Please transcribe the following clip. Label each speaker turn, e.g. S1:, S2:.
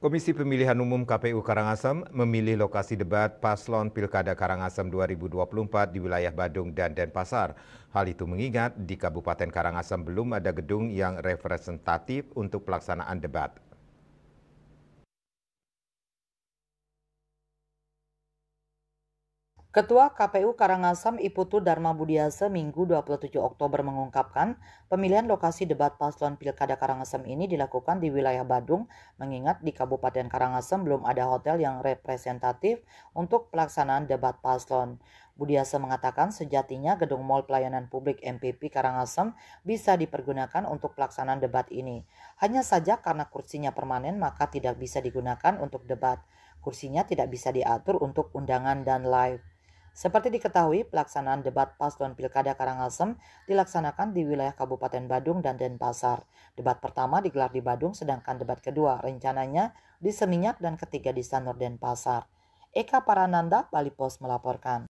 S1: Komisi Pemilihan Umum KPU Karangasem memilih lokasi debat paslon Pilkada Karangasem 2024 di wilayah Badung dan Denpasar. Hal itu mengingat di Kabupaten Karangasem belum ada gedung yang representatif untuk pelaksanaan debat.
S2: Ketua KPU Karangasem Iputu Dharma Budiase Minggu 27 Oktober mengungkapkan pemilihan lokasi debat paslon Pilkada Karangasem ini dilakukan di wilayah Badung mengingat di Kabupaten Karangasem belum ada hotel yang representatif untuk pelaksanaan debat paslon. Budiase mengatakan sejatinya gedung Mall Pelayanan Publik MPP Karangasem bisa dipergunakan untuk pelaksanaan debat ini. Hanya saja karena kursinya permanen maka tidak bisa digunakan untuk debat. Kursinya tidak bisa diatur untuk undangan dan live. Seperti diketahui, pelaksanaan debat paslon Pilkada Karangasem dilaksanakan di wilayah Kabupaten Badung dan Denpasar. Debat pertama digelar di Badung, sedangkan debat kedua rencananya di Seminyak dan ketiga di Sanur Denpasar. Eka Parananda, Bali Pos melaporkan.